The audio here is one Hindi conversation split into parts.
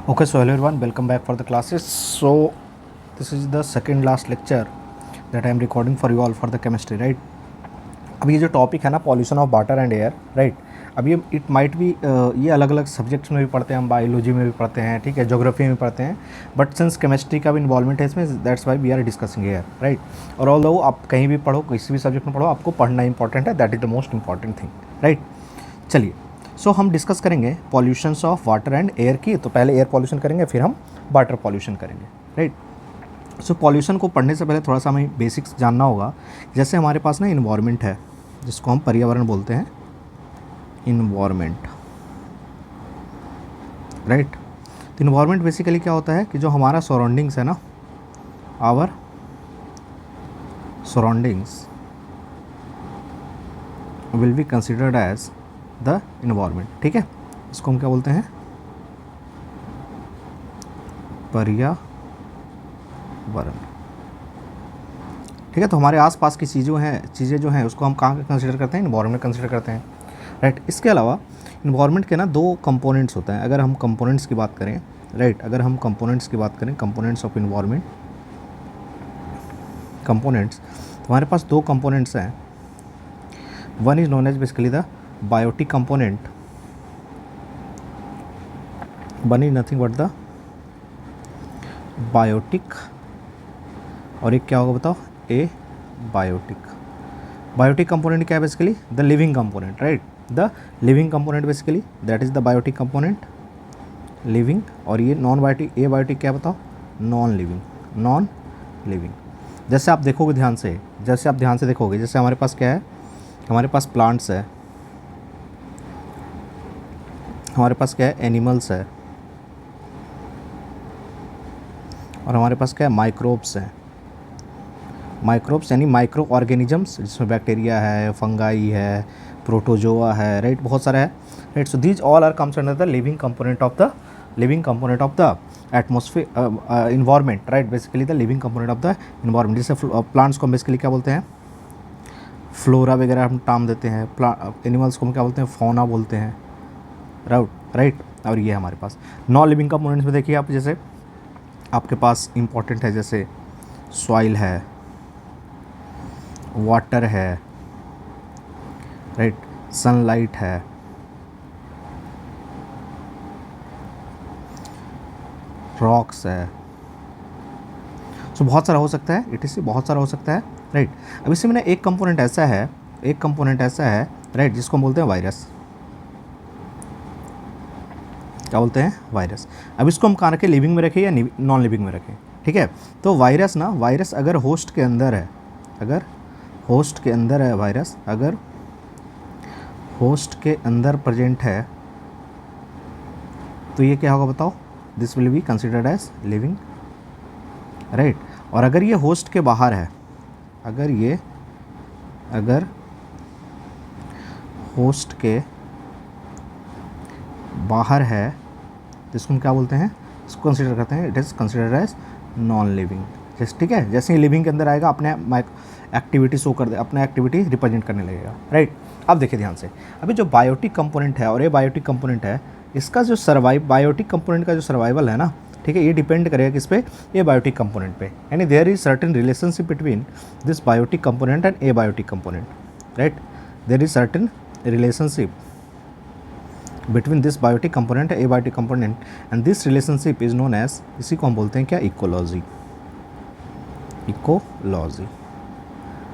Okay, so hello everyone, welcome back for the classes. So this is the second last lecture that I am recording for you all for the chemistry, right? अब ये जो टॉपिक है ना, pollution of water and air, right? अब ये इट माइट भी ये अलग अलग सब्जेक्ट्स में भी पढ़ते हैं, हम बायोलॉजी में भी पढ़ते हैं, ठीक है, ज्योग्राफी में भी पढ़ते हैं, बट सिंस केमिस्ट्री का भी इन्वॉल्वमेंट है इसमें, that's why we are discussing air, right? और ऑल्दो आप कहीं भी पढ़ो, किसी भी सब्जेक्ट में पढ़ो, आपको पढ़ना इंपॉर्टेंट है, that is the most important thing, right? चलिए, सो हम डिस्कस करेंगे pollutions of water and air की। तो पहले एयर पॉल्यूशन करेंगे, फिर हम वाटर पॉल्यूशन करेंगे, राइट? सो पॉल्यूशन को पढ़ने से पहले थोड़ा सा हमें बेसिक्स जानना होगा। जैसे हमारे पास ना इन्वायरमेंट है, जिसको हम पर्यावरण बोलते हैं, इन्वायरमेंट, राइट? तो इन्वायरमेंट बेसिकली क्या होता है कि जो हमारा सराउंडिंग्स है ना, our surroundings will be considered as the environment, ठीक है? इसको हम क्या बोलते हैं? पर्यावरण, ठीक है? तो हमारे आसपास की चीज़ें जो हैं उसको हम कहाँ कंसिडर करते हैं? इन्वायरमेंट कंसिडर करते हैं, राइट? इसके अलावा इन्वायरमेंट के ना दो कंपोनेंट्स होते हैं। अगर हम कंपोनेंट्स की बात करें, राइट, अगर हम कंपोनेंट्स की बात करें, कंपोनेंट्स ऑफ इन्वायरमेंट, कंपोनेंट्स, तो हमारे पास दो कंपोनेंट्स हैं। One is known as basically the biotic component, one is nothing but the biotic, और एक क्या होगा बताओ? ए बायोटिक। बायोटिक कंपोनेंट क्या है? Basically the living component, right? The living component basically that is the biotic component, living. और ये नॉन बायोटिक, ए बायोटिक क्या बताओ? Non living, non living. जैसे आप देखोगे ध्यान से, जैसे आप ध्यान से देखोगे, जैसे हमारे पास क्या है, हमारे पास प्लांट्स है, हमारे पास क्या है? एनिमल्स है, और हमारे पास क्या है? माइक्रोब्स हैं। माइक्रोब्स यानी माइक्रो ऑर्गेनिजम्स, जिसमें बैक्टीरिया है, फंगाई है, प्रोटोजोआ है, राइट? बहुत सारा है, right? So these all are comes under the living component of the atmosphere, environment, right? Basically the living component of the environment. जैसे प्लांट्स को हम बेसिकली क्या बोलते हैं? फ्लोरा वगैरह हम टर्म देते हैं। एनिमल्स को हम क्या बोलते हैं? फौना बोलते हैं, राइट? और ये हमारे पास नॉन लिविंग कंपोनेंट्स में देखिए आप, जैसे आपके पास इंपॉर्टेंट है, जैसे सॉइल है, वाटर है, राइट? सनलाइट है, रॉक्स है। सो बहुत सारा हो सकता है, इट इज बहुत सारा हो सकता है, राइट? अब इसमें ना एक कंपोनेंट ऐसा है, राइट, जिसको हम बोलते हैं वायरस। क्या बोलते हैं? वायरस। अब इसको हम कहाँ रखें? लिविंग में रखें या नॉन लिविंग में रखें? ठीक है, तो वायरस अगर होस्ट के अंदर है, वायरस अगर होस्ट के अंदर प्रेजेंट है, तो ये क्या होगा बताओ? This will be considered as living, right? और अगर ये होस्ट के बाहर है, अगर होस्ट के बाहर है, तो इसको हम क्या बोलते हैं? इसको कंसिडर करते हैं, it is considered as non living. जैसे, ठीक है, जैसे ही लिविंग के अंदर आएगा, अपने एक्टिविटी शो कर दे, अपना एक्टिविटी रिप्रेजेंट करने लगेगा, राइट? अब देखिए ध्यान से, अभी जो बायोटिक कंपोनेंट है और ये बायोटिक कंपोनेंट है, इसका जो बायोटिक कंपोनेंट का जो सर्वाइवल है ना, ठीक है, ये डिपेंड करेगा किस पे? ए बायोटिक कंपोनेंट पे। यानी there is certain relationship between this biotic component and abiotic component, right? There is certain relationship between this biotic component and abiotic component, and this relationship is known as, इसी को हम बोलते हैं क्या? Ecology,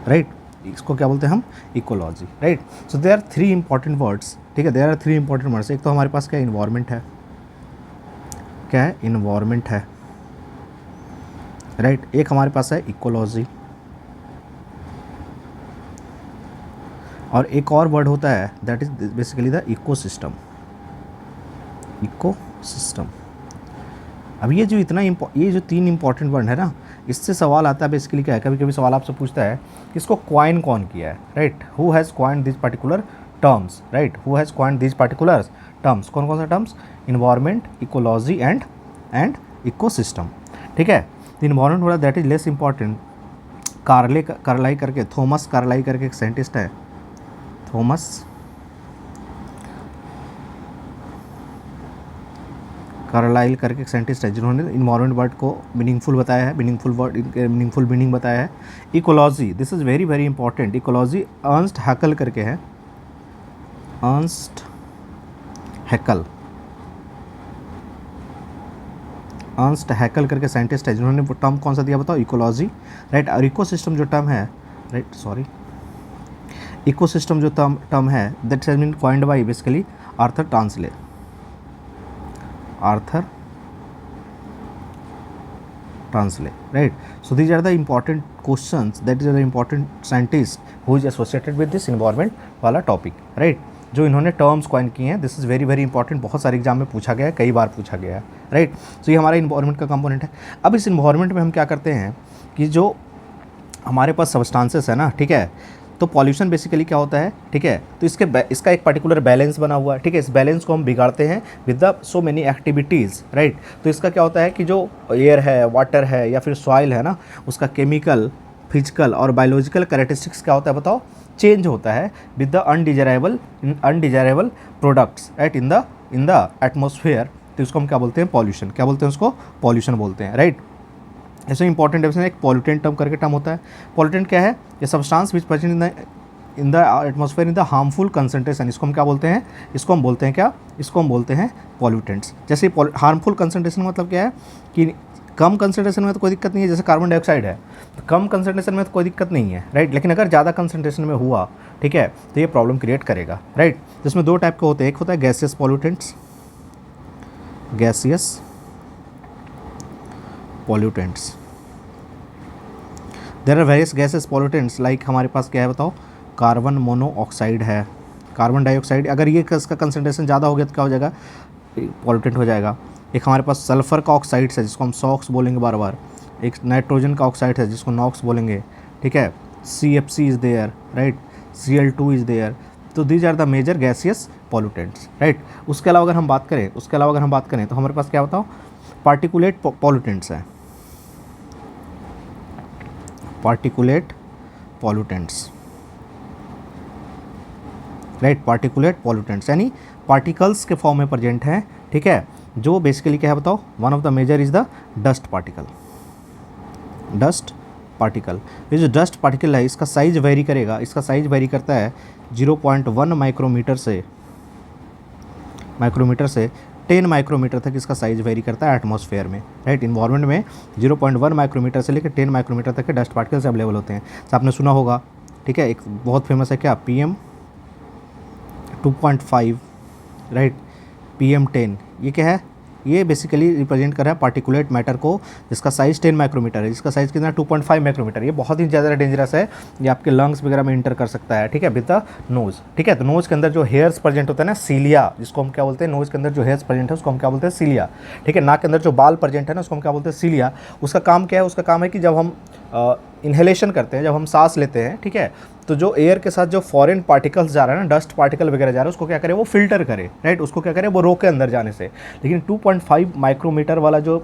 right? इसको क्या बोलते हैं हम? Ecology, right? So there are three important words, ठीक है, there are three important words. एक तो हमारे पास क्या? इन्वायरमेंट है, क्या है? इन्वायरमेंट है, राइट? एक हमारे पास है इकोलॉजी, और एक और वर्ड होता है that is basically the ecosystem. अब ये जो तीन इंपॉर्टेंट वर्ड है ना, इससे सवाल आता है बेसिकली क्या है? कभी कभी सवाल आपसे पूछता है कि इसको क्वाइन कौन किया है, right? Who has coined this particular terms, right? Who has coined this particular terms? कौन कौन सा terms? Environment, ecology and ecosystem, ठीक है? तो इन्वायरमेंट थोड़ा that is less important. Carlyle करके, थॉमस कार्लाई करके एक साइंटिस्ट है, थॉमस कार्लाइल करके एक साइंटिस्ट है जिन्होंने इन्वायरमेंट वर्ड को मीनिंगफुल बताया है, मीनिंगफुल वर्ड मीनिंगफुल मीनिंग बताया है। Ecology, this is very very important. Ecology Ernst Haeckel करके है, अर्नस्ट हैकल, अर्नस्ट हैकल करके साइंटिस्ट है जिन्होंने वो टर्म कौन सा दिया बताओ, इकोलॉजी, राइट। और इकोसिस्टम जो टर्म है, राइट सॉरी, इकोसिस्टम जो टर्म है that has been coined by basically Arthur Tansley, Arthur Tansley, right. So these are the important questions, that is the important scientist who is associated with this environment वाला टॉपिक, राइट। जो इन्होंने टर्म्स कॉइन किए हैं, this is very very important, बहुत सारे एग्जाम में पूछा गया है, कई बार पूछा गया है, राइट। सो ये हमारा इन्वायरमेंट का कंपोनेंट है। अब इस इन्वायरमेंट में हम क्या करते हैं कि जो हमारे पास सब्सटेंसेस है ना, ठीक है, तो पॉल्यूशन बेसिकली क्या होता है, ठीक है, तो इसका एक पर्टिकुलर बैलेंस बना हुआ है, ठीक है। इस बैलेंस को हम बिगाड़ते हैं with the so many activities, right. तो इसका क्या होता है कि जो एयर है, वाटर है या फिर सॉइल है ना, उसका केमिकल, फिजिकल और बायोलॉजिकल कैरेक्टरिस्टिक्स क्या होता है बताओ, चेंज होता है with the undesirable products, right, in the atmosphere. तो इसको हम क्या बोलते हैं, पॉल्यूशन, क्या बोलते हैं उसको, पॉल्यूशन बोलते हैं, राइट। ऐसे इंपॉर्टेंट डेफिनेशन एक पॉल्यूटेंट टर्म करके टर्म होता है। पॉल्यूटेंट क्या है, ये substance which present in the atmosphere in the harmful concentration, इसको हम क्या बोलते हैं, इसको हम बोलते हैं क्या, इसको हम बोलते हैं पॉल्यूटेंट्स। जैसे हार्मफुल कंसंट्रेशन मतलब क्या है कि कम कंसंट्रेशन में तो कोई दिक्कत नहीं है, जैसे कार्बन डाइऑक्साइड है, तो कम कंसंट्रेशन में तो कोई दिक्कत नहीं है, राइट। लेकिन अगर ज़्यादा कंसंट्रेशन में हुआ, ठीक है, तो ये प्रॉब्लम क्रिएट करेगा, राइट। जिसमें दो टाइप के होते हैं, एक होता है gaseous pollutants, gaseous pollutants. There are various gases pollutants, like हमारे पास क्या है बताओ, कार्बन मोनोऑक्साइड है, कार्बन डाइऑक्साइड, अगर ये इसका कंसंट्रेशन ज़्यादा हो गया तो क्या हो जाएगा, पॉल्यूटेंट हो जाएगा। एक हमारे पास सल्फ़र का ऑक्साइड्स है जिसको हम सॉक्स बोलेंगे बार बार, एक नाइट्रोजन का ऑक्साइड है जिसको नॉक्स बोलेंगे, ठीक है, CFC is there, right, Cl2 is there. तो these are the major gaseous pollutants, right. उसके अलावा अगर हम बात करें तो हमारे पास क्या बताओ, पार्टिकुलेट पॉल्यूटेंट्स हैं, particulate pollutants, right, particulate pollutants यानी पार्टिकल्स के फॉर्म में प्रेजेंट हैं, ठीक है, जो बेसिकली क्या है बताओ, one of the major is the dust particle, dust particle. ये जो डस्ट पार्टिकल है इसका साइज वेरी करेगा, इसका साइज वेरी करता है 0.1 माइक्रोमीटर से 10 माइक्रोमीटर तक इसका साइज वेरी करता है एटमॉस्फेयर में, राइट। इन्वायरमेंट में 0.1 माइक्रोमीटर से लेकर 10 माइक्रोमीटर तक के डस्ट पार्टिकल्स अवेलेबल होते हैं। तो आपने सुना होगा, ठीक है, एक बहुत फेमस है क्या, PM 2.5, राइट, PM 10, ये क्या है, ये बेसिकली रिप्रेजेंट कर रहा है पार्टिकुलेट मैटर को जिसका साइज़ 10 माइक्रोमीटर है, जिसका साइज़ कितना 2.5 माइक्रोमीटर। ये बहुत ही ज़्यादा डेंजरस है, ये आपके लंग्स वगैरह में इंटर कर सकता है, ठीक है, विद द नोज़, ठीक है। तो नोज़ के अंदर जो हेयर्स प्रेजेंट होता है ना, सीलिया, जिसको हम क्या बोलते हैं, नोज़ के अंदर जो हेयर्स प्रेजेंट है उसको हम क्या बोलते हैं, सीलिया, ठीक है। नाक के अंदर जो बाल प्रेजेंट है ना उसको हम क्या बोलते हैं, सीलिया। उसका काम क्या है, उसका काम है कि जब हम इन्हेलेशन करते हैं, जब हम सांस लेते हैं, ठीक है, तो जो एयर के साथ जो फॉरेन पार्टिकल्स जा रहा है ना, डस्ट पार्टिकल वगैरह जा रहा है, उसको क्या करे, वो फिल्टर करे, राइट, उसको क्या करे, वो रोके अंदर जाने से। लेकिन 2.5 माइक्रोमीटर वाला जो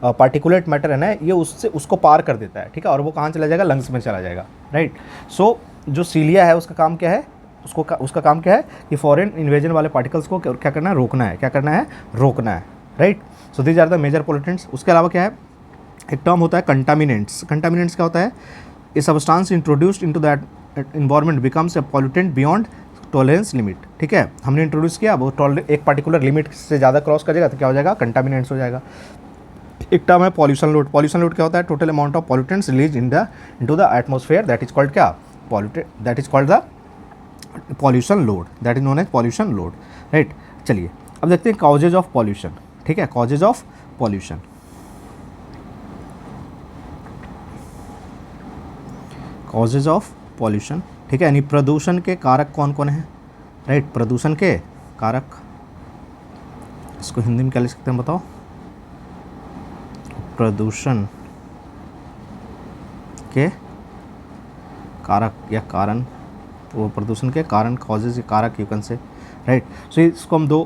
पार्टिकुलेट मैटर है ना, ये उसको पार कर देता है, ठीक है, और वो कहाँ चला जाएगा, लंग्स में चला जाएगा, राइट। सो जो सीलिया है उसका काम क्या है, उसका काम क्या है कि फॉरेन इन्वेजन वाले पार्टिकल्स को क्या करना है, रोकना है, क्या करना है, रोकना है, right. So these are the major pollutants. उसके अलावा क्या है, एक टर्म होता है कंटामिनेंट्स। कंटामिनेंट्स क्या होता है, a substance introduced into that environment becomes a pollutant beyond tolerance limit, ठीक है, हमने इंट्रोड्यूस किया, वो एक पर्टिकुलर लिमिट से ज़्यादा क्रॉस कर जाएगा तो क्या हो जाएगा, कंटामिनेंट्स हो जाएगा। एक टर्म है पॉल्यूशन लोड। पॉल्यूशन लोड क्या होता है, total amount of pollutants release into the atmosphere, that is called क्या, that is called the pollution load, that is known as pollution load, right. चलिए अब देखते हैं कॉजेज ऑफ पॉल्यूशन, ठीक है, causes of pollution. Causes of pollution, ठीक है, यानी प्रदूषण के कारक कौन कौन हैं, राइट, प्रदूषण के कारक, इसको हिंदी में क्या लिख सकते हैं बताओ, प्रदूषण के कारक या कारण, वो प्रदूषण के कारण, कॉजेज, कारक, यू कैन से, राइट। सो इसको हम दो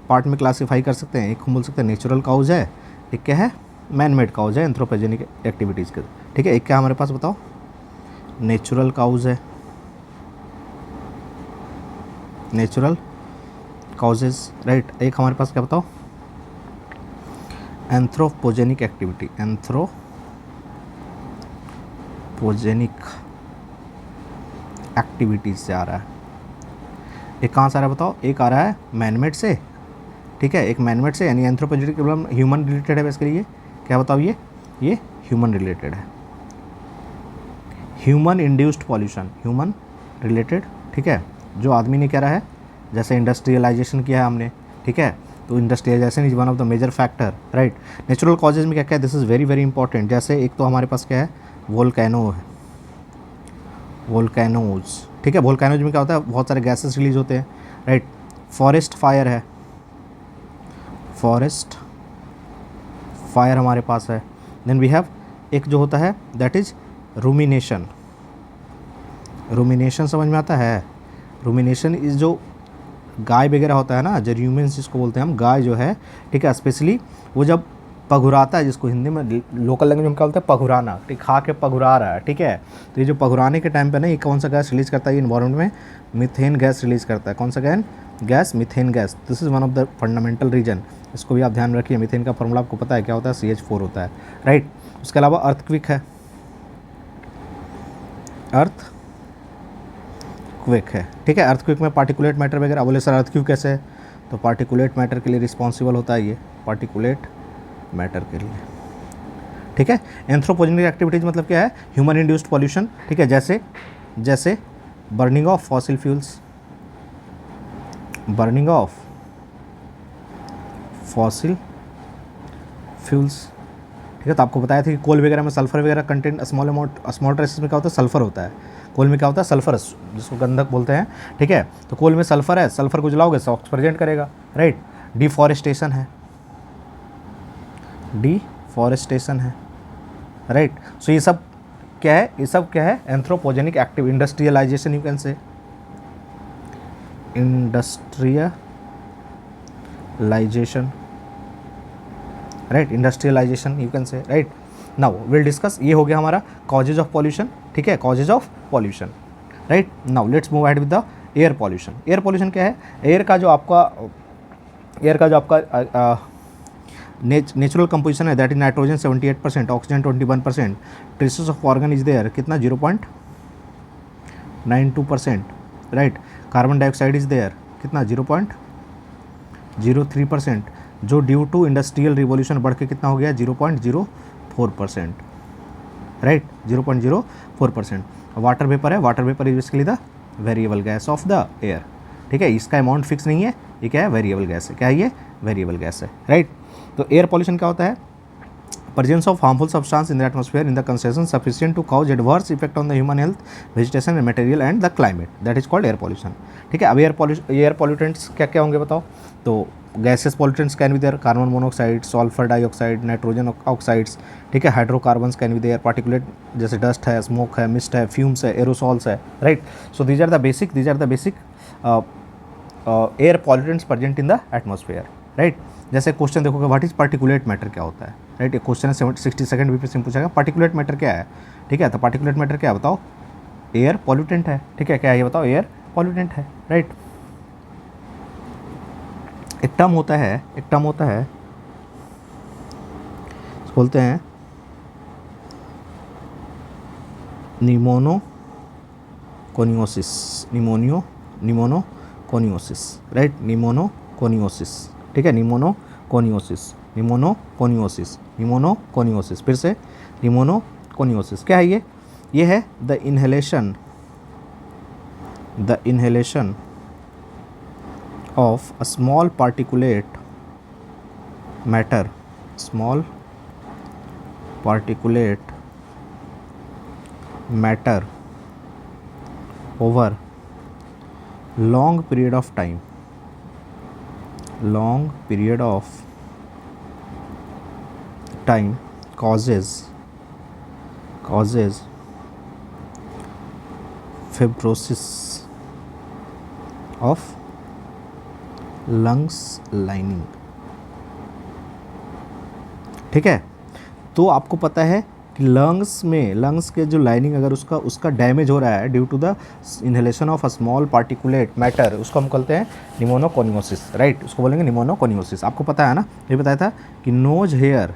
पार्ट में क्लासीफाई कर सकते हैं। एक हम बोल सकते हैं नेचुरल काउज है, एक क्या है, मैन मेड काउज है, एंथ्रोपोजेनिक एक्टिविटीज़ के, ठीक है। एक क्या हमारे पास बताओ, नेचुरल काउज है, नेचुरल काउजेज, राइट। एक हमारे पास क्या बताओ, एंथ्रोपोजेनिक एक्टिविटी, एंथ्रोपोजेनिक एक्टिविटीज से आ रहा है। एक कहाँ से आ रहा है बताओ? एक आ रहा है मैनमेड से, ठीक है, एक मैनमेड से, यानी एंथ्रोपोजेनिक प्रॉब्लम ह्यूमन रिलेटेड है बेसिकली। ये क्या बताओ? ये ह्यूमन रिलेटेड है, human induced pollution, human related, ठीक है, जो आदमी ने क्या रहा है, जैसे इंडस्ट्रियलाइजेशन किया है हमने, ठीक है, तो industrialisation is one of the major factor, right. Natural causes में क्या क्या है, this is very very important. जैसे एक तो हमारे पास क्या है, वोल्केनो है, वोल्केनोज, ठीक है, वोल्केनोज में क्या होता है, बहुत सारे गैसेस रिलीज होते हैं, राइट। फॉरेस्ट फायर है, फॉरेस्ट फायर हमारे पास है। देन वी हैव एक जो होता है दैट इज रूमिनेशन, रूमिनेशन समझ में आता है? रूमिनेशन इज जो गाय वगैरह होता है ना, जो र्यूमेंस जिसको बोलते हैं हम, गाय जो है, ठीक है, स्पेशली वो जब पघुराता है, जिसको हिंदी में लोकल लैंग्वेज में क्या बोलते हैं, पघुराना, ठीक, खा के पघुरा रहा है, ठीक है। तो ये जो पघुराने के टाइम पे ना, ये कौन सा गैस रिलीज करता है, ये इन्वायरमेंट में मीथेन गैस रिलीज करता है। कौन सा gas? Methane gas. This is one of the fundamental reason, इसको भी आप ध्यान रखिए। मीथेन का फॉर्मूला आपको पता है क्या होता है? CH4 होता है, राइट। उसके अलावा अर्थक्विक है, अर्थक्विक है, ठीक है। अर्थक्विक में पार्टिकुलेट मैटर वगैरह, बोले सर अर्थक्विक कैसे है, तो पार्टिकुलेट मैटर के लिए रिस्पॉन्सिबल होता है ये, पार्टिकुलेट मैटर के लिए, ठीक है। एंथ्रोपोजेनिक एक्टिविटीज मतलब क्या है? ह्यूमन इंड्यूस्ड पॉल्यूशन, ठीक है, जैसे burning of fossil fuels, burning of fossil fuels, ठीक है। तो आपको बताया था कि कोल वगैरह में सल्फर वगैरह content small amount, small traces में क्या होता है? सल्फर होता है। कोल में क्या होता है? सल्फर, जिसको गंधक बोलते हैं, ठीक है। तो कोल में सल्फर है, सल्फर को जलाओगे सॉक्स प्रेजेंट करेगा, राइट। डिफॉरेस्टेशन है, डिफॉरेस्टेशन है, राइट। सो ये सब क्या है? ये सब क्या है? Anthropogenic active, industrialisation you can say, industrialisation, right, industrialisation you can say, right. Now will discuss, ये हो गया हमारा कॉजेज ऑफ पॉल्यूशन, ठीक है, causes of pollution, right. Now let's move ahead with the air pollution. Air pollution क्या है? एयर का जो आपका नेचुरल कंपोजिशन है, that is nitrogen 78%, oxygen 21%, traces of argon is there, कितना? 0.92%, right. Carbon dioxide is there, कितना? 0.03%, जो ड्यू टू इंडस्ट्रियल रिवॉल्यूशन बढ़ के कितना हो गया? 0.04%, राइट, 0.04%। वाटर वेपर है, water vapour is basically the variable gas off the air, ठीक है। इसका अमाउंट फिक्स नहीं है, ये क्या है? वेरिएबल गैस है। क्या है ये? वेरिएबल गैस है, राइट। तो एयर पॉल्यूशन क्या होता है? Presence of harmful substance in the atmosphere in the concentration sufficient to cause adverse effect on the human health, vegetation and material and the climate, that is called air pollution, ठीक है। अब एयर पॉल्यूटेंट्स क्या क्या होंगे बताओ? तो gases pollutants can be there, carbon monoxide, sulphur dioxide, nitrogen oxides, ठीक है, hydrocarbons can be there, particulate जैसे डस्ट है, स्मोक है, मिस्ट है, फ्यूम्स है, एरोसॉल्स है, right. So these are the basic air pollutants present in the atmosphere, right. जैसे क्वेश्चन देखोगे, व्हाट इज पार्टिकुलेट मैटर, क्या होता है, राइट। एक क्वेश्चन है 60 बीपीएससी में पूछा गया, पार्टिकुलेट मैटर क्या है, ठीक है। तो पार्टिकुलेट मैटर क्या है बताओ? एयर पॉल्यूटेंट है, ठीक है। क्या है ये बताओ? एयर पॉल्यूटेंट है, राइट। एक टर्म होता है बोलते हैं निमोनोकोनियोसिस, निमोनोकोनियोसिस, राइट, निमोनोकोनियोसिस, ठीक है, निमोनोकोनियोसिस, फिर से निमोनोकोनियोसिस। क्या है ये? ये है the inhalation of a small particulate matter over long period of time, causes fibrosis of lungs lining, ठीक है। तो आपको पता है कि लंग्स के जो लाइनिंग अगर उसका डैमेज हो रहा है due to the inhalation of a small particulate matter, उसको हम कहते हैं निमोनोकोनियोसिस, राइट, उसको बोलेंगे निमोनोकोनियोसिस। आपको पता है ना, ये बताया था कि नोज हेयर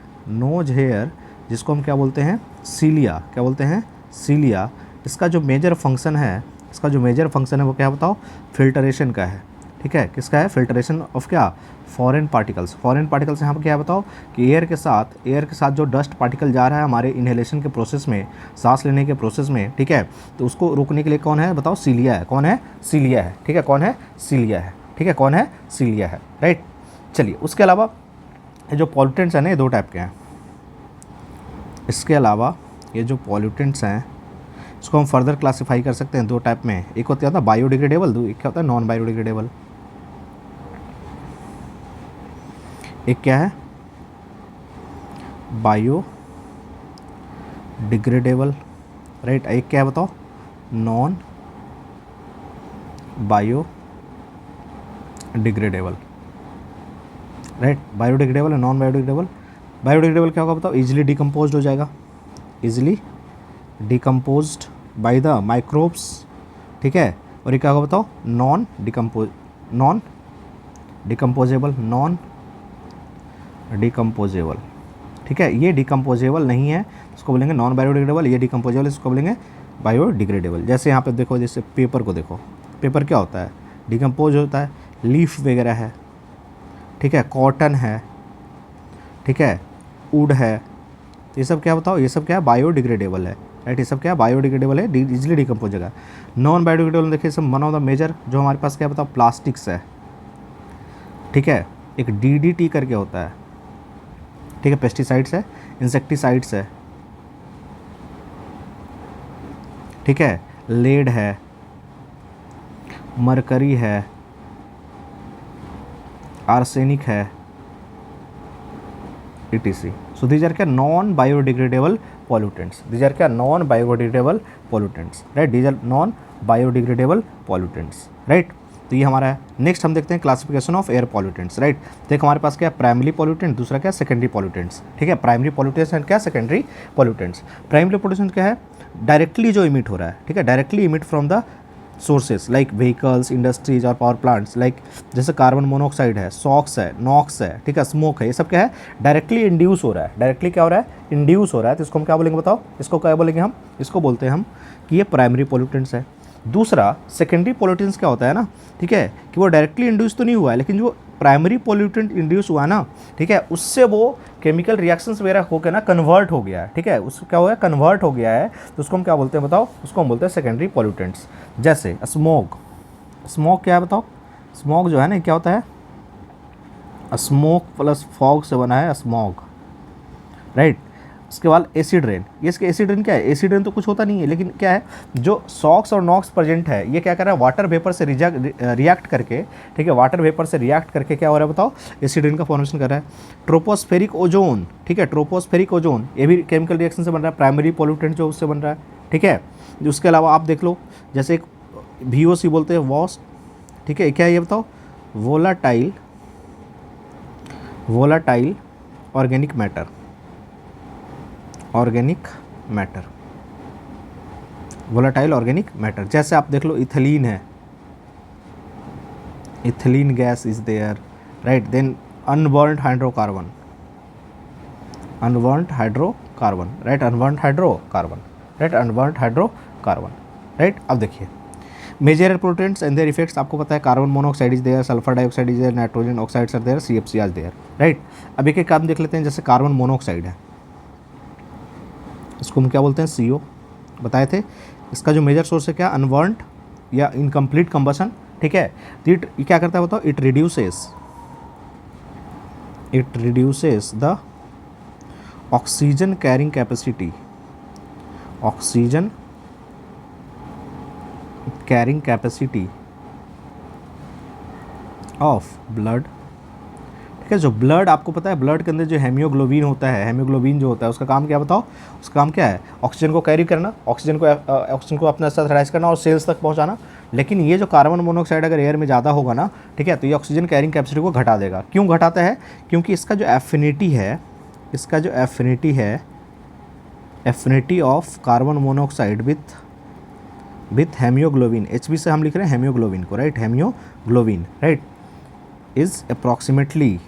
जिसको हम क्या बोलते हैं, सीलिया, क्या बोलते हैं, सीलिया, इसका जो मेजर फंक्शन है वो क्या बताओ, फिल्टरेशन का है, ठीक है, किसका है, फिल्टरेशन ऑफ क्या, फॉरेन पार्टिकल्स यहाँ पर क्या है बताओ, कि एयर के साथ जो डस्ट पार्टिकल जा रहा है हमारे इनहेलेशन के प्रोसेस में, सांस लेने के प्रोसेस में, ठीक है, तो उसको रोकने के लिए कौन है बताओ, सीलिया है, कौन है, सीलिया है, ठीक है, कौन है, सीलिया है, ठीक है, कौन है, सीलिया है, राइट। चलिए, उसके अलावा ये जो पॉल्यूटेंट्स हैं ना, ये दो टाइप के हैं। इसके अलावा ये जो पॉल्यूटेंट्स हैं इसको हम फर्दर क्लासीफाई कर सकते हैं दो टाइप में, एक होता है बायोडिग्रेडेबल, एक क्या होता है, नॉन बायोडिग्रेडेबल। एक क्या है, बायोडिग्रेडेबल, राइट, एक क्या है बताओ, नॉन बायोडिग्रेडेबल, राइट, बायोडिग्रेडेबल और नॉन बायोडिग्रेडेबल। बायोडिग्रेडेबल क्या होगा बताओ, इजीली डिकम्पोज्ड हो जाएगा, easily decomposed by the microbes, ठीक है, और ये क्या होगा बताओ, नॉन डिकम्पोजेबल, ठीक है, ये डिकम्पोजेबल नहीं है, इसको बोलेंगे नॉन बायोडिग्रेडेबल, ये डिकम्पोजेबल, इसको बोलेंगे बायोडिग्रेडेबल। जैसे यहाँ पे देखो, जैसे पेपर को देखो, पेपर क्या होता है, डिकम्पोज होता है, लीफ वगैरह है, ठीक है, कॉटन है, ठीक है, वुड है, तो ये सब क्या बताओ, ये सब क्या है, बायोडिग्रेडेबल है, राइट, ये सब क्या है, बायोडिग्रेडेबल है, इजीली डिकम्पोज होगा। नॉन बायोडिग्रेडेबल देखिए, सब वन ऑफ द मेजर जो हमारे पास क्या बताओ, प्लास्टिक्स है, ठीक है, एक DDT करके होता है, ठीक है, पेस्टिसाइड्स है, इंसेक्टिसाइड्स है, ठीक है, लेड है, मरकरी है, आर्सेनिक है, etc. So these are क्या, non biodegradable pollutants, these are क्या, non biodegradable pollutants, right, these are non biodegradable pollutants, right. तो ये हमारा है। नेक्स्ट हम देखते हैं classification of air pollutants, right. देखो हमारे पास क्या है, प्राइमरी पॉल्यूटेंट, दूसरा क्या, सेकेंडरी पॉल्यूटेंट्स, ठीक है, प्राइमरी पॉल्यूटेंट्स एंड क्या, सेकेंडरी पॉल्यूटेंट्स। प्राइमरी पॉल्यूटेंट क्या है, डायरेक्टली जो इमिट हो रहा है, ठीक है, directly emit from the sources like vehicles, industries और पावर प्लांट्स, लाइक जैसे कार्बन मोनोऑक्साइड है, सॉक्स है, नॉक्स है, ठीक है, स्मोक है, ये सब क्या है, डायरेक्टली इंड्यूस हो रहा है, डायरेक्टली क्या हो रहा है, इंड्यूस हो रहा है, तो इसको हम क्या बोलेंगे बताओ, इसको क्या बोलेंगे हम, इसको बोलते हैं हम कि ये प्राइमरी पॉल्यूटेंट्स है। दूसरा सेकेंडरी पॉल्यूटेंट्स क्या होता है ना, ठीक है, कि वो डायरेक्टली इंड्यूस तो नहीं हुआ है, लेकिन जो प्राइमरी पॉल्यूटेंट इंड्यूस हुआ ना, ठीक है, उससे वो केमिकल रिएक्शंस वगैरह होकर ना कन्वर्ट हो गया है, ठीक है, उसको क्या हुआ है, कन्वर्ट हो गया है, तो उसको हम क्या बोलते हैं बताओ, उसको हम बोलते हैं सेकेंडरी पॉल्यूटेंट्स। जैसे स्मोक, स्मोक क्या है बताओ, स्मोक जो है ना क्या होता है, स्मोक प्लस फॉग से बना है स्मॉग, राइट। उसके बाद एसिड रेन, ये इसके एसिड रेन क्या है, एसिड रेन तो कुछ होता नहीं है, लेकिन क्या है, जो सॉक्स और नॉक्स प्रेजेंट है, ये क्या कर रहा है, वाटर वेपर से रिएक्ट करके, ठीक है, वाटर वेपर से रिएक्ट करके क्या हो रहा है बताओ, एसिड रेन का फॉर्मेशन कर रहा है। ट्रोपोस्फेरिक ओजोन, ठीक है, ट्रोपोस्फेरिक ओजोन, ये भी केमिकल रिएक्शन से बन रहा है, प्राइमरी पॉल्यूटेंट जो उससे बन रहा है, ठीक है। उसके अलावा आप देख लो, जैसे एक VOC बोलते हैं, वॉस, ठीक है, क्या है ये बताओ, volatile organic matter, volatile organic matter. जैसे आप देख लो, इथिलीन है, ethylene gas is there, right. Then unburned hydrocarbon, right, unburned hydrocarbon, right. अब देखिए major air pollutants and their effects, आपको पता है, carbon monoxide is there, sulphur dioxide is there, nitrogen oxides are there, CFC is there, right. अब एक एक काम देख लेते हैं, जैसे कार्बन मोनोऑक्साइड है, इसको हम क्या बोलते हैं, CO बताए थे। इसका जो मेजर सोर्स है क्या, अनबर्न्ड या इनकम्प्लीट कंबशन, ठीक है। तो ये क्या करता है बताओ, it reduces the oxygen carrying capacity of blood, ठीक है। जो ब्लड, आपको पता है, ब्लड के अंदर जो हेमियोग्लोबिन होता है, हेमियोग्लोबिन जो होता है, उसका काम क्या बताओ, उसका काम क्या है, ऑक्सीजन को कैरी करना, ऑक्सीजन को अपने साथ राइज करना और सेल्स तक पहुंचाना। लेकिन ये जो कार्बन मोनोऑक्साइड अगर एयर में ज़्यादा होगा ना, ठीक है, तो ये ऑक्सीजन कैरिंग कैपेसिटी को घटा देगा। क्यों घटाता है, क्योंकि इसका जो एफिनिटी है affinity of carbon monoxide with haemoglobin, HB से हम लिख रहे हैं हेमियोग्लोबिन को, right, haemoglobin, right, is approximately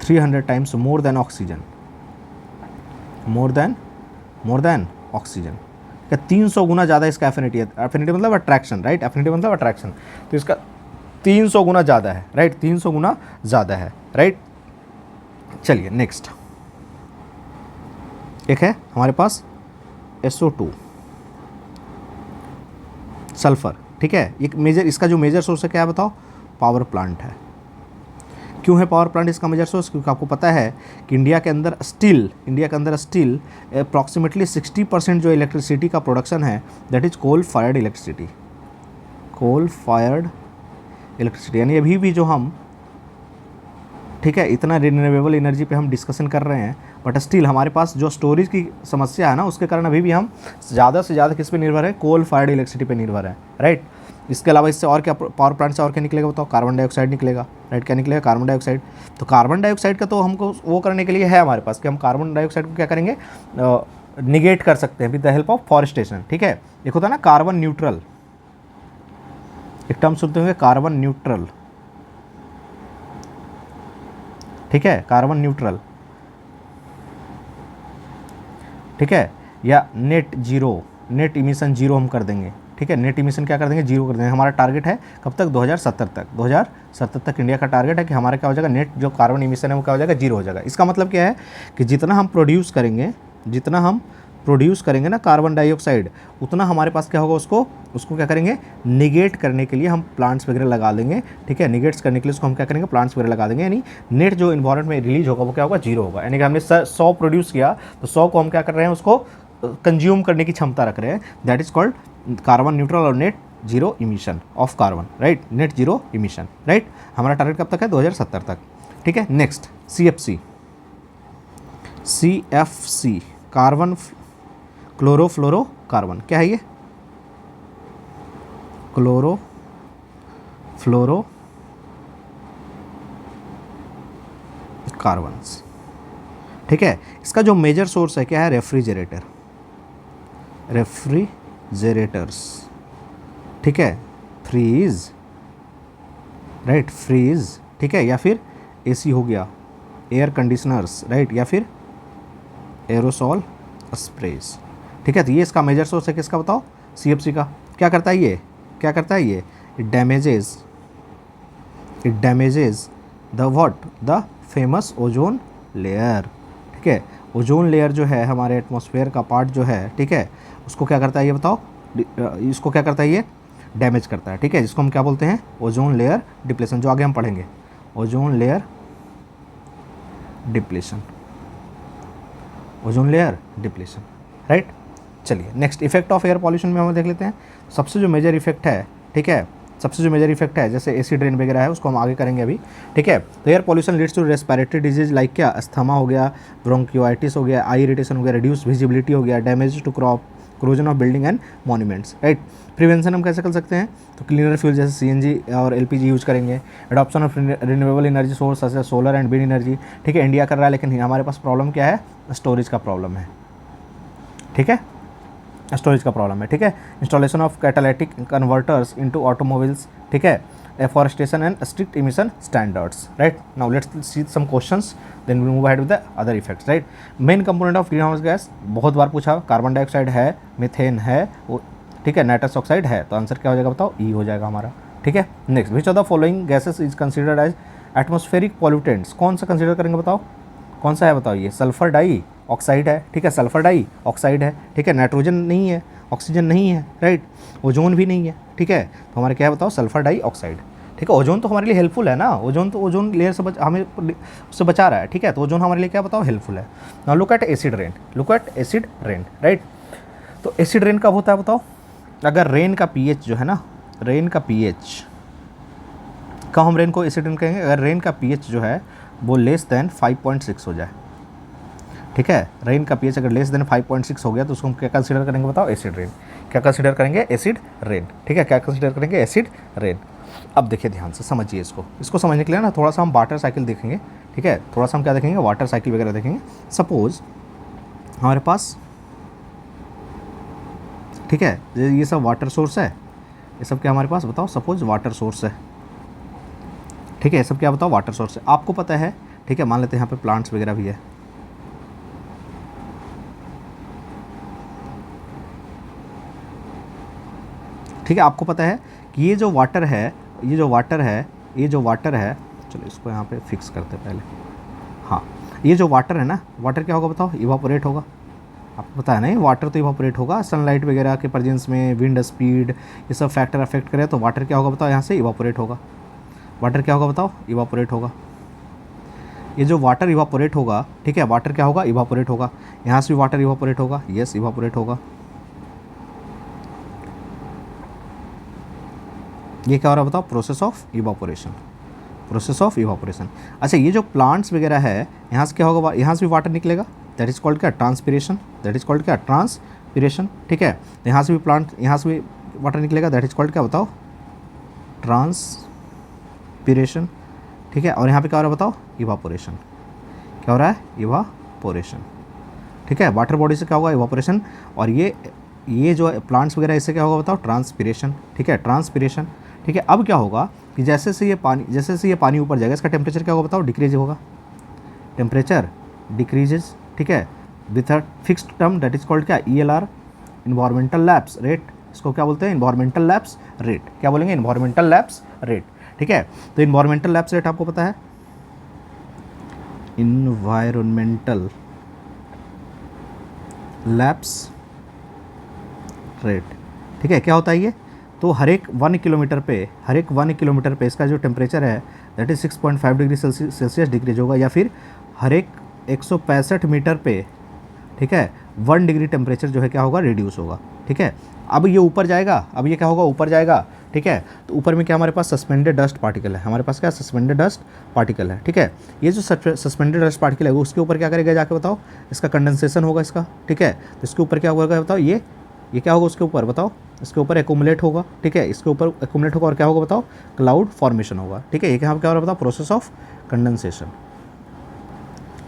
300 times more than oxygen, more than oxygen. क्या 300 गुना ज़्यादा इसका एफिनिटी है, एफिनिटी मतलब अट्रैक्शन, राइट, एफिनिटी मतलब अट्रैक्शन, तो इसका 300 गुना ज़्यादा है, राइट, 300 गुना ज़्यादा है, राइट। चलिए नेक्स्ट एक है हमारे पास SO2 सल्फर, ठीक है। एक मेजर, इसका जो मेजर सोर्स है क्या है बताओ, पावर प्लांट है। क्यों है पावर प्लांट इसका मेजर सोर्स, क्योंकि आपको पता है कि इंडिया के अंदर स्टील अप्रॉक्सीमेटली 60% जो इलेक्ट्रिसिटी का प्रोडक्शन है that is coal fired electricity, यानी अभी भी जो हम, ठीक है, इतना रिन्यूएबल एनर्जी पे हम डिस्कशन कर रहे हैं, बट स्टिल हमारे पास जो स्टोरेज की समस्या है ना, उसके कारण अभी भी हम ज़्यादा से ज़्यादा किस पे निर्भर है, कोल फायर्ड इलेक्ट्रिसिटी पे निर्भर है, राइट। इसके अलावा इससे और क्या, पावर प्लांट से और क्या निकलेगा बताओ, कार्बन डाइऑक्साइड निकलेगा, राइट, क्या निकलेगा, कार्बन डाइऑक्साइड। तो कार्बन डाइऑक्साइड का तो हमको वो करने के लिए है हमारे पास कि हम कार्बन डाइऑक्साइड को क्या करेंगे, निगेट कर सकते हैं with the help of forestation, ठीक है। एक होता है ना कार्बन न्यूट्रल, एक टर्म सुनते होंगे कार्बन न्यूट्रल, ठीक है, कार्बन न्यूट्रल, ठीक है, या नेट इमिशन जीरो हम कर देंगे, ठीक है, नेट इमिशन क्या कर देंगे, जीरो कर देंगे। हमारा टारगेट है कब तक, 2070 तक इंडिया का टारगेट है कि हमारा क्या हो जाएगा, नेट जो कार्बन इमिशन है वो क्या हो जाएगा, जीरो हो जाएगा। इसका मतलब क्या है कि जितना हम प्रोड्यूस करेंगे ना कार्बन डाइऑक्साइड, उतना हमारे पास क्या होगा, उसको क्या करेंगे, निगेट करने के लिए हम प्लांट्स वगैरह लगा देंगे, ठीक है, निगेट्स करने के लिए उसको हम क्या करेंगे, प्लांट्स वगैरह लगा देंगे, यानी नेट जो इन्वायरमेंट में रिलीज होगा वो क्या होगा, जीरो होगा। यानी कि हमने 100 प्रोड्यूस किया तो 100 को हम क्या कर रहे हैं, उसको कंज्यूम करने की क्षमता रख रहे हैं, that is called carbon neutral और net zero emission of carbon, right, net zero emission, right. हमारा टारगेट कब तक है, 2070 तक, ठीक है। नेक्स्ट CFC कार्बन क्लोरोफ्लोरोकार्बन, क्या है ये, क्लोरोफ्लोरोकार्बन्स, ठीक है। इसका जो मेजर सोर्स है क्या है, रेफ्रिजरेटर्स, ठीक है, फ्रीज, राइट, फ्रीज, ठीक है, या फिर AC हो गया, एयर कंडीशनर्स, राइट, या फिर एरोसॉल स्प्रेज, ठीक है। तो ये इसका मेजर सोर्स है किसका बताओ, CFC का। क्या करता है ये, it damages the famous ozone layer, ठीक है। ओजोन लेयर जो है हमारे एटमॉस्फेयर का पार्ट जो है, ठीक है, उसको क्या करता है ये बताओ, इसको क्या करता है ये, डैमेज करता है, ठीक है, जिसको हम क्या बोलते हैं, ओजोन लेयर डिप्लेशन, जो आगे हम पढ़ेंगे, ओजोन लेयर डिप्लेशन, राइट। चलिए next effect of air pollution में हम देख लेते हैं। सबसे जो मेजर इफेक्ट है, ठीक है, जैसे एसिड रेन वगैरह है उसको हम आगे करेंगे अभी, ठीक है। तो air pollution leads to respiratory disease like क्या, अस्थमा हो गया, ब्रोंकियोआइटिस हो गया, आई इरिटेशन हो गया, रिड्यूस विजिबिलिटी हो गया, damage to crop, corrosion of building and monuments, right. Prevention हम कैसे कर सकते हैं, तो क्लीनर फ्यूल जैसे CNG और LPG यूज करेंगे, adoption of renewable energy source जैसे सोलर एंड विंड एनर्जी, ठीक है। इंडिया कर रहा है, लेकिन हमारे पास प्रॉब्लम क्या है, स्टोरेज का प्रॉब्लम है, ठीक है, स्टोरेज का प्रॉब्लम है, ठीक है। Installation of catalytic converters into automobiles, ठीक है, afforestation and strict emission standards, right. Now let's see some questions, then we move ahead with the other effects, right. Main component of green house gas बहुत बार पूछा, कार्बन डाइऑक्साइड है, मीथेन है, ठीक है, नाइट्रस ऑक्साइड है, तो आंसर क्या हो जाएगा बताओ, E हो जाएगा हमारा, ठीक है। Next, which of the following gases is considered as atmospheric pollutants, कौन सा कंसिडर करेंगे बताओ, कौन सा है बताओ, ये सल्फर डाई ऑक्साइड है, ठीक है, सल्फर डाई ऑक्साइड है, ठीक है, नाइट्रोजन नहीं है, ऑक्सीजन नहीं है, राइट, ओजोन भी नहीं है, ठीक है, तो हमारे क्या है बताओ, सल्फर डाई ऑक्साइड, ठीक है। ओजोन तो हमारे लिए हेल्पफुल है ना, ओजोन लेयर से हमें उससे बचा रहा है, ठीक है, तो ओजोन हमारे लिए क्या बताओ, हेल्पफुल है। Now look at acid rain, right. तो एसिड रेन कब होता है बताओ, अगर रेन का pH जो है ना, रेन का pH, कब हम रेन को एसिड रेन कहेंगे, अगर रेन का pH जो है वो लेस देन 5.6 हो जाए, ठीक है। रेन का pH अगर लेस देन 5.6 हो गया तो उसको हम क्या कंसीडर करेंगे बताओ, एसिड रेन। क्या कंसीडर करेंगे, एसिड रेन, ठीक है, क्या कंसीडर करेंगे, एसिड रेन। अब देखिए ध्यान से समझिए इसको समझने के लिए ना थोड़ा सा हम वाटर साइकिल देखेंगे, ठीक है, थोड़ा सा हम क्या देखेंगे, वाटर साइकिल वगैरह देखेंगे। सपोज हमारे पास, ठीक है, ये सब वाटर सोर्स है, ये सब क्या हमारे पास बताओ, सपोज वाटर सोर्स है, ठीक है, ये सब क्या बताओ वाटर सोर्स है, आपको पता है, ठीक है, मान लेते हैं यहाँ पे प्लांट्स वगैरह भी है, ठीक है, आपको पता है कि ये जो वाटर है, ये जो वाटर है, ये जो वाटर है, चलो इसको यहाँ पे फिक्स करते हैं पहले, हाँ, ये जो वाटर है ना, वाटर क्या होगा बताओ, इवापोरेट होगा, आपको पता है ना, वाटर तो इवापोरेट होगा, सनलाइट वगैरह के प्रेजेंस में, विंड स्पीड, ये सब फैक्टर अफेक्ट करे तो वाटर क्या होगा बताओ, यहाँ से इवापोरेट होगा, वाटर क्या होगा बताओ, इवापोरेट होगा, ये जो वाटर इवापोरेट होगा, ठीक है, वाटर क्या होगा, इवापोरेट होगा, यहाँ से भी वाटर इवापोरेट होगा, यस इवापोरेट होगा, ये क्या हो रहा है बताओ, process of evaporation, process of evaporation. अच्छा, ये जो प्लांट्स वगैरह है, यहाँ से क्या होगा, यहाँ से भी वाटर निकलेगा, दैट इज़ कॉल्ड क्या, ट्रांसपिरेशन, दैट इज़ कॉल्ड क्या, ट्रांसपिरेशन, ठीक है, तो यहाँ से भी प्लांट, यहाँ से भी वाटर निकलेगा, दैट इज़ कॉल्ड क्या बताओ, ट्रांसपिरेशन, ठीक है, और यहाँ पे क्या हो रहा है बताओ, इवापोरेशन, क्या हो रहा है, इवापोरेशन, ठीक है, वाटर बॉडी से क्या होगा, इवापोरेशन, और ये जो प्लांट्स वगैरह इससे क्या होगा बताओ, ट्रांसपिरेशन, ठीक है, ट्रांसपिरेशन, ठीक है। अब क्या होगा कि जैसे से ये पानी ऊपर जाएगा, इसका टेम्परेचर क्या होगा बताओ, डिक्रीज होगा, टेम्परेचर डिक्रीजेज, ठीक है, with a fixed term that is called क्या, ELR, इन्वायरमेंटल लैप्स रेट, इसको क्या बोलते हैं, इन्वायरमेंटल लैप्स रेट, क्या बोलेंगे, इन्वायरमेंटल लैप्स रेट, ठीक है। तो इन्वायरमेंटल लैप्स रेट आपको पता है, इन्वायरमेंटल लैप्स रेट, ठीक है, क्या होता है ये, तो हर एक 1 किलोमीटर पे इसका जो टेम्परेचर है that is 6.5 degree Celsius decrease होगा, या फिर हर एक 165 मीटर पे, ठीक है, 1 डिग्री टेम्परेचर जो है क्या होगा, रिड्यूस होगा, ठीक है। अब ये ऊपर जाएगा, अब ये क्या होगा, ऊपर जाएगा, ठीक है, तो ऊपर में क्या हमारे पास सस्पेंडेड डस्ट पार्टिकल है, हमारे पास क्या सस्पेंडेड डस्ट पार्टिकल है, ठीक है, ये जो सस्पेंडेड डस्ट पार्टिकल है वो उसके ऊपर क्या करेगा जाके बताओ, इसका कंडेंसेशन होगा इसका, ठीक है, तो इसके ऊपर क्या होगा बताओ, ये क्या होगा उसके ऊपर बताओ, इसके ऊपर एक्यूमुलेट होगा, ठीक है, इसके ऊपर एक्यूमुलेट होगा और क्या होगा बताओ, क्लाउड फॉर्मेशन होगा, ठीक है, ये क्या हो रहा है बताओ, प्रोसेस ऑफ कंडेंसेशन,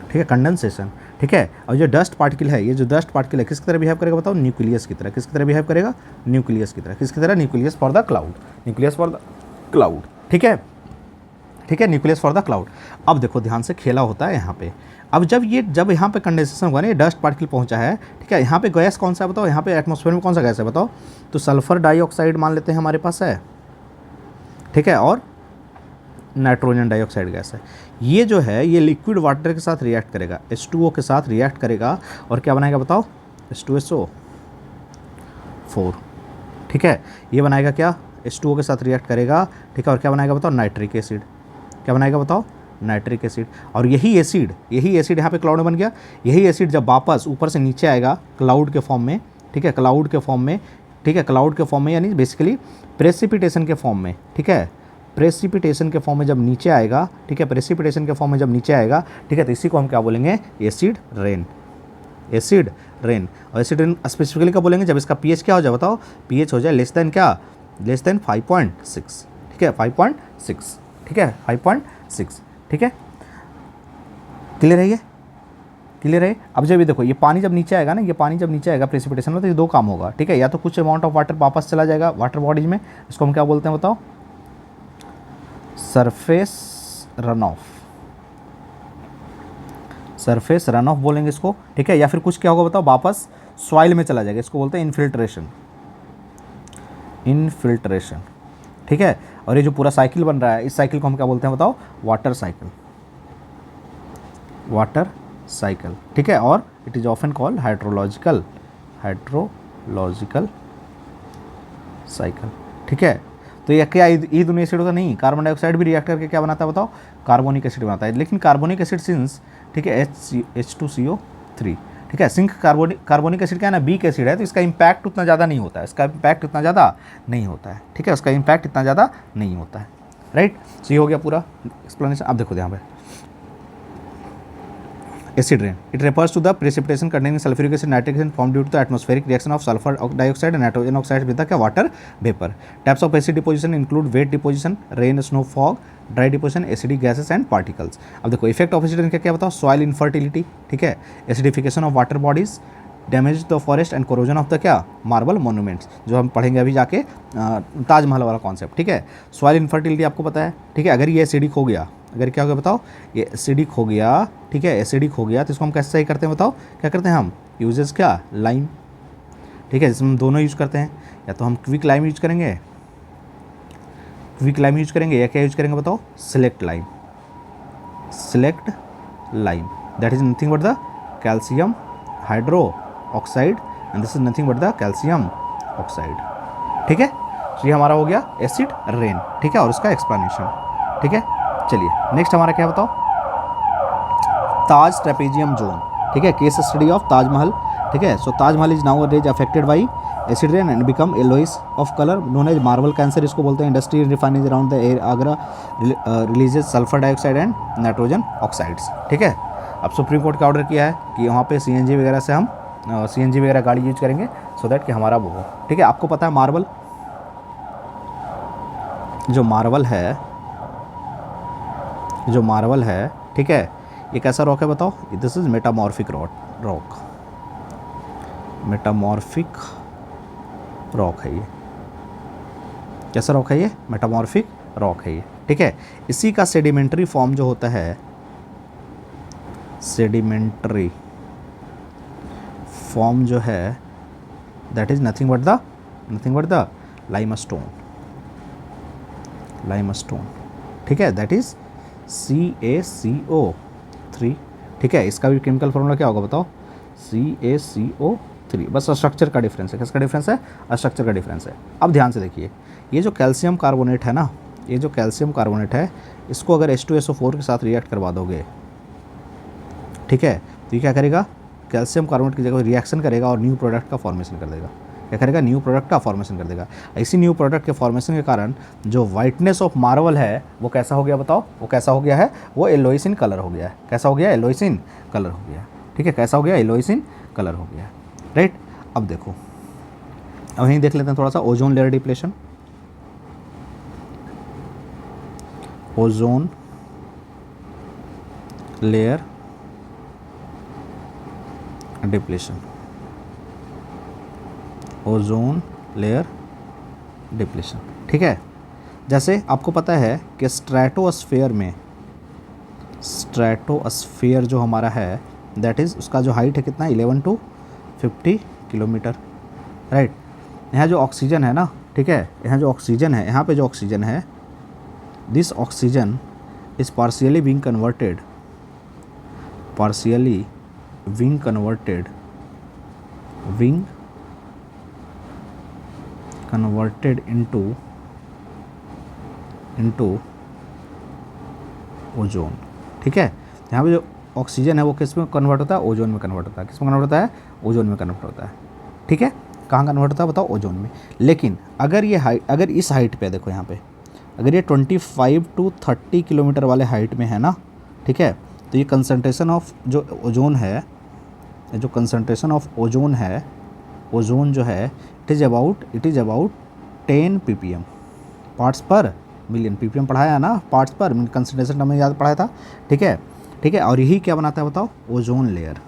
ठीक है, कंडेंसेशन, ठीक है। और जो डस्ट पार्टिकल है, ये जो डस्ट पार्टिकल है किसकी तरह बिहेव करेगा बताओ, न्यूक्लियस की तरह, किसकी तरह बिहेव करेगा, न्यूक्लियस की तरह, किसकी तरह, nucleus for the cloud, nucleus for the cloud, ठीक है, ठीक है, न्यूक्लियस फॉर द क्लाउड। अब देखो ध्यान से खेला होता है यहाँ पे, अब जब यहाँ पे कंडेंसेशन हुआ ना, ये डस्ट पार्टिकल पहुँचा है, ठीक है, यहाँ पे गैस कौन सा है बताओ, यहाँ पे एटमॉस्फेयर में कौन सा गैस है बताओ, तो सल्फर डाइऑक्साइड मान लेते हैं हमारे पास है, ठीक है, और नाइट्रोजन डाइऑक्साइड गैस है। ये जो है ये लिक्विड वाटर के साथ रिएक्ट करेगा, H2O के साथ रिएक्ट करेगा और क्या बनाएगा बताओ, H2SO4, ठीक है, ये बनाएगा क्या, H2O के साथ रिएक्ट करेगा, ठीक है, और क्या बनाएगा बताओ, नाइट्रिक एसिड, क्या बनाएगा बताओ, नाइट्रिक एसिड, और यही एसिड यहाँ पे क्लाउड में बन गया, यही एसिड जब वापस ऊपर से नीचे आएगा क्लाउड के फॉर्म में, ठीक है, क्लाउड के फॉर्म में, ठीक है, क्लाउड के फॉर्म में यानी बेसिकली प्रेसिपिटेशन के फॉर्म में, ठीक है, प्रेसिपिटेशन के फॉर्म में जब नीचे आएगा, ठीक है, प्रेसिपिटेशन के फॉर्म में जब नीचे आएगा, ठीक है, तो इसी को हम क्या बोलेंगे, एसिड रेन, एसिड रेन। और एसिड रेन स्पेसिफिकली क्या बोलेंगे, जब इसका पीएच क्या हो जाए बताओ, पीएच हो जाए लेस देन क्या, लेस देन 5.6, ठीक है, 5.6, ठीक है, 5.6, ठीक है, क्लियर है, ये क्लियर है। अब जब ये देखो ये पानी जब नीचे आएगा ना, ये पानी जब नीचे आएगा प्रेसिपिटेशन में, तो ये दो काम होगा, ठीक है, या तो कुछ अमाउंट ऑफ वाटर वापस चला जाएगा वाटर बॉडीज में, इसको हम क्या बोलते हैं बताओ, surface run of, surface run of बोलेंगे इसको, ठीक है, या फिर कुछ क्या होगा बताओ, वापस सॉइल में चला जाएगा, इसको बोलते हैं इनफिल्ट्रेशन, इनफिल्ट्रेशन, ठीक है। और ये जो पूरा साइकिल बन रहा है, इस साइकिल को हम क्या बोलते हैं बताओ, वाटर साइकिल, वाटर साइकिल, ठीक है, और it is often called hydrological, hydrological cycle, ठीक है। तो ये क्या ये दोनों एसिड होता नहीं, कार्बन डाइऑक्साइड भी रिएक्ट करके क्या बनाता है बताओ, कार्बोनिक एसिड बनाता है, लेकिन कार्बोनिक एसिड सिंस, ठीक है, H2CO3, ठीक है, सिंक कार्बोनिक एसिड क्या है ना, वीक एसिड है, तो इसका इम्पैक्ट उतना ज़्यादा नहीं होता है, इसका इम्पैक्ट इतना ज़्यादा नहीं होता है, ठीक है, उसका इम्पैक्ट इतना ज़्यादा नहीं होता है, राइट। सो ये हो गया पूरा एक्सप्लेनेशन। अब देखो यहाँ पे acid rain. It refers to the precipitation containing sulfuric acid, nitric acid formed due to the atmospheric reaction of sulfur dioxide and nitrogen oxide with the क्या water vapor. Types of acid deposition include wet deposition, rain, snow, fog, dry deposition, acidic gases and particles. अब देखो इफेक्ट ऑफ एसिड रेन क्या बताओ, सॉइल इनफर्टिलिटी, ठीक है, acidification of water bodies, damage the forest and corrosion of the क्या मार्बल मोन्यूमेंट्स, जो हम पढ़ेंगे अभी जाके ताजमहल वाला कॉन्सेप्ट, ठीक है. सॉइल इनफर्टिलिटी आपको पता है, ठीक है. अगर ये एसिडिक हो गया, अगर क्या हो गया बताओ, ये एसिडिक हो गया, ठीक है, एसिडिक हो गया, तो इसको हम कैसे सही करते हैं बताओ, क्या करते हैं हम, यूजेस क्या, लाइम, ठीक है, जिसमें हम दोनों यूज करते हैं. या तो हम क्विक लाइम यूज करेंगे, क्विक लाइम यूज करेंगे, या क्या यूज करेंगे बताओ, slaked lime, slaked lime, that is nothing but the calcium hydro oxide and this is nothing but the calcium oxide, ठीक है. तो ये हमारा हो गया एसिड रेन, ठीक है, और उसका एक्सप्लेनेशन, ठीक है. चलिए नेक्स्ट हमारा क्या बताओ, ताज ट्रेपेजियम जोन, ठीक है, केस स्टडी ऑफ ताजमहल, ठीक है. सो Taj Mahal is now days affected by acid rain and become yellowish of colour, known as marble cancer इसको बोलते हैं. Industry refineries around the air Agra releases sulphur dioxide and nitrogen oxides, ठीक है. अब सुप्रीम कोर्ट का ऑर्डर किया है कि वहाँ पे सीएनजी वगैरह से हम सीएनजी वगैरह गाड़ी यूज करेंगे सो दैट कि हमारा वो हो, ठीक है. आपको पता है मार्बल, जो मार्बल है, जो मार्बल है, ठीक है, ये कैसा रॉक है बताओ, this is metamorphic rock, metamorphic rock है ये. कैसा रॉक है ये, मेटामॉर्फिक रॉक है ये, ठीक है. इसी का सेडिमेंट्री फॉर्म जो होता है, सेडिमेंट्री फॉर्म जो है, that is nothing but the limestone, limestone, ठीक है, दैट इज CaCO3, ठीक है. इसका भी केमिकल फॉर्मूला क्या होगा बताओ, CaCO3, बस स्ट्रक्चर का डिफरेंस है. किसका डिफरेंस है, स्ट्रक्चर का डिफरेंस है. अब ध्यान से देखिए, ये जो कैल्शियम कार्बोनेट है ना, ये जो कैल्शियम कार्बोनेट है, इसको अगर H2SO4 के साथ रिएक्ट करवा दोगे, ठीक है, तो ये क्या करेगा, कैल्शियम कार्बोनेट की जगह रिएक्शन करेगा और न्यू प्रोडक्ट का फॉर्मेशन कर देगा. क्या करेगा, न्यू प्रोडक्ट का फॉर्मेशन कर देगा. इसी न्यू प्रोडक्ट के फॉर्मेशन के कारण जो वाइटनेस ऑफ मार्बल है वो कैसा हो गया बताओ, वो कैसा हो गया है, वो येलोइश इन कलर हो गया है. कैसा हो गया, येलोइश इन कलर हो गया, ठीक है, कैसा हो गया, येलोइश इन कलर हो गया, राइट. अब देखो, अब यहीं देख लेते हैं थोड़ा सा ozone layer depletion, ozone layer depletion, ozone layer depletion, ठीक है. जैसे आपको पता है कि स्ट्रेटोस्फेयर में, स्ट्रेटोस्फेयर जो हमारा है, दैट इज़ उसका जो हाइट है कितना, 11 to 50 किलोमीटर, राइट. यहाँ जो ऑक्सीजन है ना, ठीक है, यहाँ जो ऑक्सीजन है, यहाँ पे जो ऑक्सीजन है, this oxygen is partially being converted, partially being converted, being converted into ozone, ठीक है. यहाँ पे जो ऑक्सीजन है वो किस में कन्वर्ट होता है, ओजोन में कन्वर्ट होता है. किस में कन्वर्ट होता है, ओजोन में कन्वर्ट होता है, ठीक है. कहाँ कन्वर्ट होता है बताओ, ओजोन में. लेकिन अगर ये हाइट, अगर इस हाइट पे देखो, यहाँ पे अगर ये 25 to 30 किलोमीटर वाले हाइट में है ना, ठीक है, तो ये कंसनट्रेशन ऑफ जो ओजोन है, जो कंसनट्रेशन ऑफ ओजोन है, ओजोन जो है, it is about 10 ppm, parts पर मिलियन. ppm पढ़ाया ना, पार्ट्स पर कंसंट्रेशन हमने याद पढ़ाया था, ठीक है, ठीक है. और यही क्या बनाता है बताओ, ओजोन लेयर.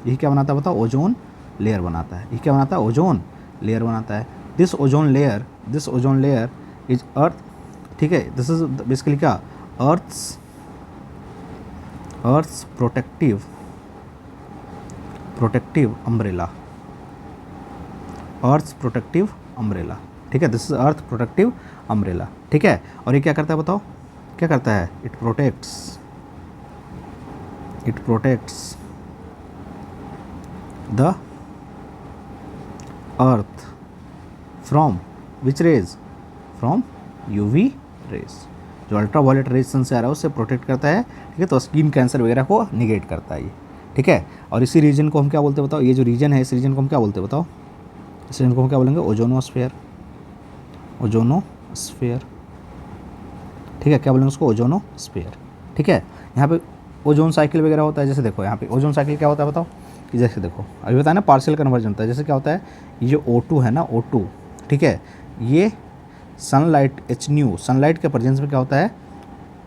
यही क्या बनाता है बताओ, ओजोन लेयर बनाता है. यही क्या बनाता है, ओजोन लेयर बनाता है. This ozone layer is earth, ठीक है. दिस इज बेसिकली क्या, अर्थ्स प्रोटेक्टिव अम्ब्रेला, अर्थ प्रोटेक्टिव अम्ब्रेला, ठीक है. This is earth protective umbrella, ठीक है. और ये क्या करता है बताओ, क्या करता है, it protects the earth from which rays, from UV rays. जो अल्ट्रावायलेट रेज सन से आ रहा है उससे प्रोटेक्ट करता है, ठीक है. तो स्किन कैंसर वगैरह को निगेट करता है ये, ठीक है. और इसी रीजन को हम क्या बोलते हैं बताओ, ये जो रीजन है, इस रीजन को हम क्या बोलते हैं बताओ, इस रीजन को हम क्या बोलेंगे, ओजोनोस्फीयर, ओजोनोस्फीयर, ठीक है. क्या बोलेंगे उसको, ओजोनोस्फीयर, ठीक है. यहाँ पे ओजोन साइकिल वगैरह होता है। जैसे देखो यहाँ पे ओजोन साइकिल क्या होता है बताओ, कि जैसे देखो अभी बताया ना पार्शियल कन्वर्जन होता है। जैसे क्या होता है, ये जो O2 है ना, O2, ठीक है, ये सनलाइट HNu, सनलाइट के प्रेजेंस में क्या होता है,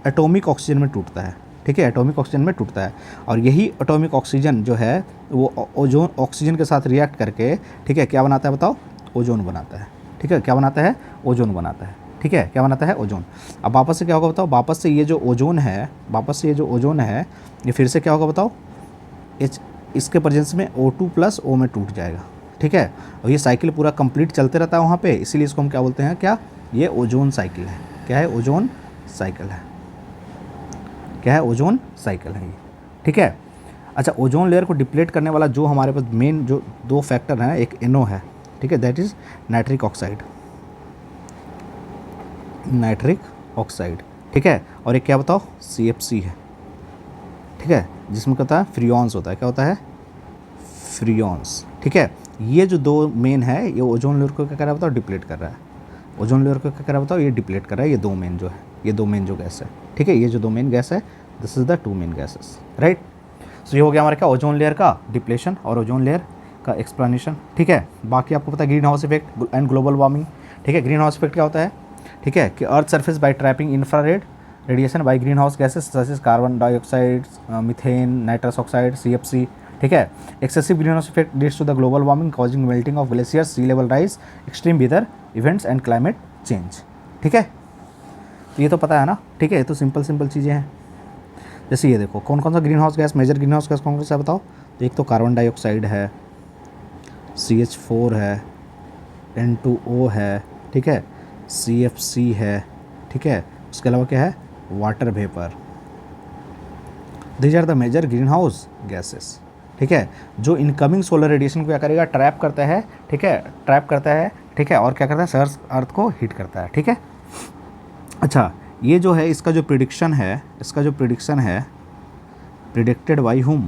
एटॉमिक ऑक्सीजन में टूटता है, ठीक है, एटॉमिक ऑक्सीजन में टूटता है। और यही एटॉमिक ऑक्सीजन जो है वो ओजोन ऑक्सीजन के साथ रिएक्ट करके, ठीक है, क्या बनाता है बताओ, ओजोन बनाता है, ठीक है, क्या बनाता है, ओजोन बनाता है, ठीक है, क्या बनाता है, ओजोन। अब वापस से क्या होगा बताओ, वापस से ये जो ओजोन है, वापस से ये जो ओजोन है ये फिर से क्या होगा बताओ, इसके प्रेजेंस में O2 प्लस O में टूट जाएगा, ठीक है। और ये साइकिल पूरा कंप्लीट चलते रहता है वहाँ पे, इसीलिए इसको हम क्या बोलते हैं, क्या, ये ओजोन साइकिल है। क्या है, ओजोन साइकिल है। क्या है, ओजोन साइकिल है ये, ठीक है। अच्छा, ओजोन लेयर को डिप्लीट करने वाला जो हमारे पास मेन जो 2 फैक्टर हैं, एक NO है, ठीक है, that is nitric oxide, nitric oxide, ठीक है, और एक क्या बताओ, CFC है, ठीक है, जिसमें क्या होता है, फ्रियॉन्स होता है। क्या होता है, फ्रियॉन्स, ठीक है। ये जो 2 मेन है, ये ओजोन लेयर को क्या कर रहा है बताओ, डिप्लीट कर रहा है। ओजोन लेयर को क्या कर रहा है बताओ, ये डिप्लीट कर रहा है। ये 2 मेन जो है, ये 2 मेन जो गैस है, ठीक है, ये जो 2 मेन गैस है, this is the 2 main gases, right. सो ये हो गया हमारा क्या, ओजोन लेयर का डिप्लेशन और ओजोन लेयर का एक्सप्लेनेशन, ठीक है। बाकी आपको पता है green house effect and global warming, ठीक है। ग्रीन हाउस इफेक्ट क्या होता है, ठीक है, कि earth surface by trapping infrared radiation by green house gases such as carbon dioxide, methane, nitrous oxide, CFC, ठीक है। Excessive green house effect leads to the global warming causing melting of glaciers, sea level rise, extreme weather events and climate change, ठीक है। तो ये तो पता है ना, ठीक है, ये तो सिंपल चीज़ें हैं। जैसे ये देखो कौन कौन सा green house gas, major green house gas कौन कौन सा बताओ, तो एक तो कार्बन डाइऑक्साइड है, CH4 है, N2O है, ठीक है, CFC है, ठीक है, उसके अलावा क्या है, water vapour. These are the major green house gases, ठीक है, जो इनकमिंग सोलर रेडिएशन को क्या करेगा, ट्रैप करता है, ठीक है, ट्रैप करता है, ठीक है, और क्या करता है, अर्थ को हीट करता है, ठीक है। अच्छा, ये जो है इसका जो प्रिडिक्शन है, इसका जो प्रिडिक्शन है, प्रिडिक्टेड बाई हुम,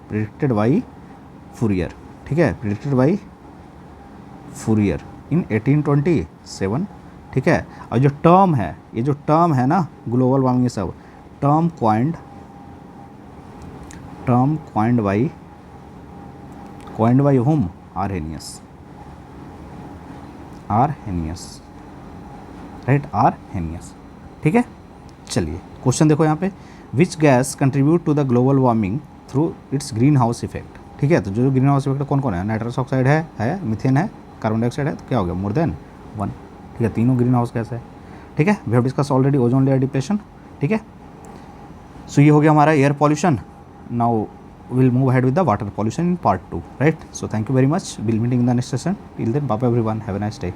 प्रिडिक्टेड बाई फूरियर, ठीक है, प्रिडिक्टेड बाई फूरियर इन 1827, ठीक है। और जो टर्म है, ये जो टर्म है ना, ग्लोबल वार्मिंग, ये सब term coined by whom, Arrhenius, right, Arrhenius, ठीक है। चलिए क्वेश्चन देखो यहाँ पे, which gas contribute to the global warming through its green house effect, ठीक है। तो जो ग्रीन हाउस इफेक्ट कौन कौन है, नाइट्रस ऑक्साइड है, मीथेन है, कार्बन डाइऑक्साइड है, तो क्या हो गया, मोर देन 1, ठीक है, तीनों ग्रीन हाउस गैस है, ठीक है। We have discuss already ozone layer depletion, ठीक है। सो ये हो गया हमारा air pollution. Now we'll move ahead with the water pollution in part 2, right? So thank you very much, we'll meeting in the next session. Till then, bye bye everyone, have a nice day.